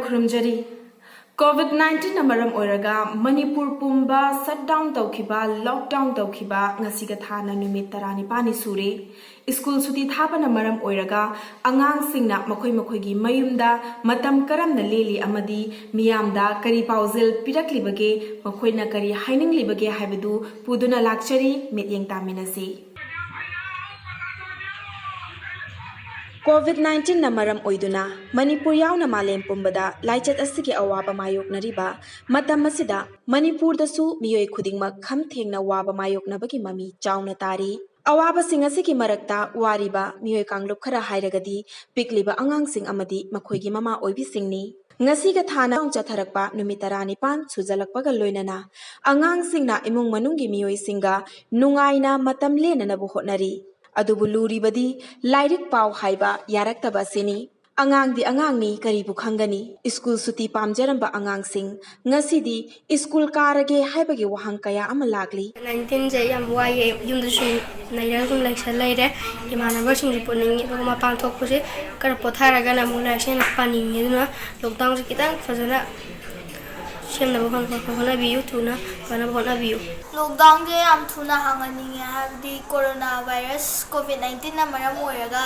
ꯈꯨꯔꯨꯝꯖꯔꯤ COVID-19 na maram oiraga Manipur pumba shutdown tawkhiba lockdown tawkhiba ngasiga thana numit 19 sure school suti thaba na maram oiraga angang singna makhoi gi mayumda matam karam na leli amadi miyamda kari pauzil piraklibage makhoi na kari haining libage haibadu puduna lakchari mityeng taminasi COVID-19 na maram oiduna Manipur yauna malem pumbada laichat asigi awaba mayok nariba matam masida Manipur dasu miyoi khudingmak kham thengna waba mayok nabagi mami chauna tari awaba sing asigi marakta wariba miyoi kanglup khara hairagadi pikliba angang sing amadi makhoigi mama oibi singni ngasiga thana chatharakpa numit 19 sujalakpaga loinana angang singna imung manunggi miyoi singa nungaina matam lenana bu hotnari adubu luribadi lairik pau haiba yaraktaba sini angang di angang ni karibu khangani school suti pamjaramba angang sing ngasidi school karage haibagi wahang kaya ama lagli 19 je yam waye yumdu shin naira kum election laire imana basing reporting ko ma pang thok puse kar potharaga na mu election pani ngina lockdown se kitang fazana semna bokon bokona biu tuna bana bokona biu lockdown ge am thuna hangani habdi coronavirus covid-19 na maram oiraga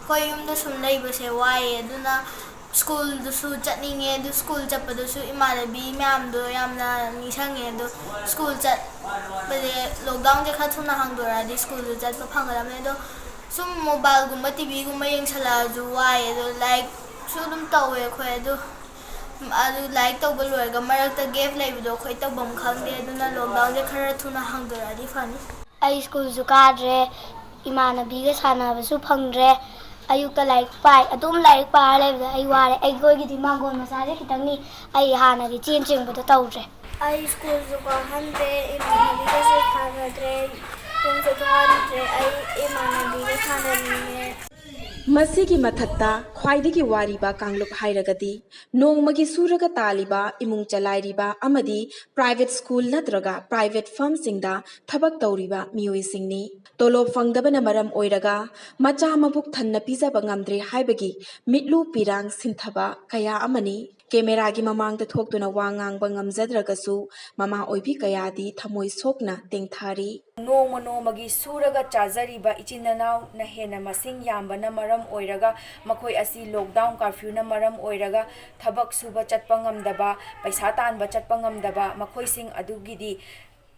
koi yumda sum leibase waye aduna school du su chatninge du school chapadu su imanabi myam do yamna nisange do school chat bade lockdown ge khathuna hangdora di school du chat phangalamne do sum mobile gumba tv gumba yengsala ju waye do like su dum tawe khoi do adu like tawba loiga marakta gap leibdo khoi tawbam khangde aduna lockdown ge khara thuna hangdora di fani ai school ju kadre imanabi ge sanaba su phangre ayukta like pai adum like pa leibda ai ware ai goi gi dimangon masare kitangni ai hana gi chen cheng bu tawre ai school ju ka hande imanabi ge se khadre tum se khadre ai imanabi ge khanani Masigi mathakta khwaidagi wariba kanglup hairagadi nongmagi suraga taliba imung chalairiba amadi private school natraga private firm singda thabak tawriba miyoi singni tolop fangdabana maram oiraga macha mabuk thanna pijaba ngamdre haibagi mitlu pirang sinthaba kaya amani camera gi mamang da thoktuna wangang bangam jadragasu mama oibi kayadi thamoi sokna tengthari nongmagi suraga chajariba ichinanaw na hena masing yamba na maram oiraga makhoi asi lockdown curfew na maram oiraga thabak suba chatpa ngamdaba paisa tanba chatpa ngamdaba makhoi sing adugidi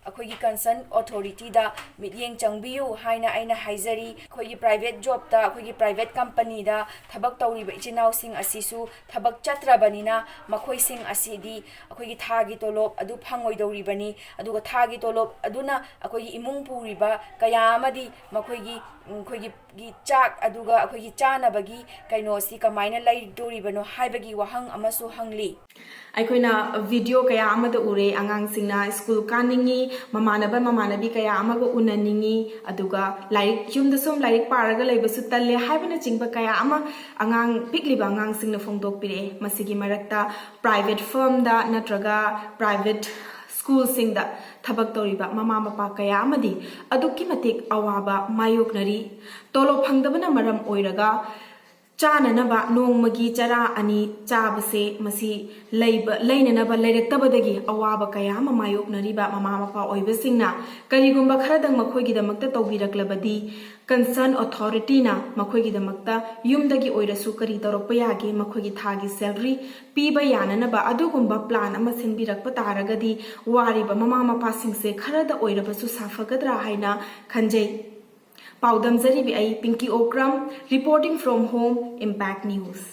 अखोगी concern authority दा मियेंग चंगबियु हाइना आइना हाइजरी अखोगी private job दा अखोगी private company दा थबक तौरिबा इचिनाव सिंग असिसु थबक चत्रबनिना मखोई सिंग असिदी अखोगी थागी तोलोब अदु फंगोइदौरिबनी अदुगा थागी तोलोब अदुना अखोगी इमुंग पुरिबा कया अमदी मखोगी अखोगी चाक अदुगा अखोगी चानबगी कैनोसी कमाइना लैदोरिबनो हाइबगी वहंग अमसु हंगली अखोइना video कया अमद उरे अंगांग सिंगना स्कूल कानिंगी ममानबी कया अमग उननिंगी अदुगा लाइक युमदसुम लाइक पारगा लेबसु तल्ले हाइबना चिंगबा कया अमा अंगांग पिकलिबा अंगांग सिंगना फोंगदोक पिरे मसिगी मरक्ता प्राइवेट फर्म दा नत्रगा प्राइवेट स्कूल सिंगदा थबक तौरिबा ममा मपा कया अमदी अदुकी मतिक अवाबा मायोकनरी तोलो फंगदबना मरम ओइरगा चाननबा नोंमगी चरा अनि चाबसे मसी लैननबा लैरक्तबदगी अवाबा कया मायोकनरिबा ममा मपा ओइबसिंगना करिगुंबा खरदंग मखोइगिदमक्ता तौबिरक्लबदी कंसर्न अथॉरिटी ना मखोइगिदमक्ता युमदगी ओइरसु करि तौरक्पा यागे मखोइगी थागी सैलरी पीबा याननबा अदुगुंबा प्लान अमा सिनबिरक्पा तारगदी वारिबा ममा मपा सिंगसे खरदा ओइरबसु साफगदरा हाइना खंजै पाउदम जरीबी I Pinky Okram reporting from home impact news.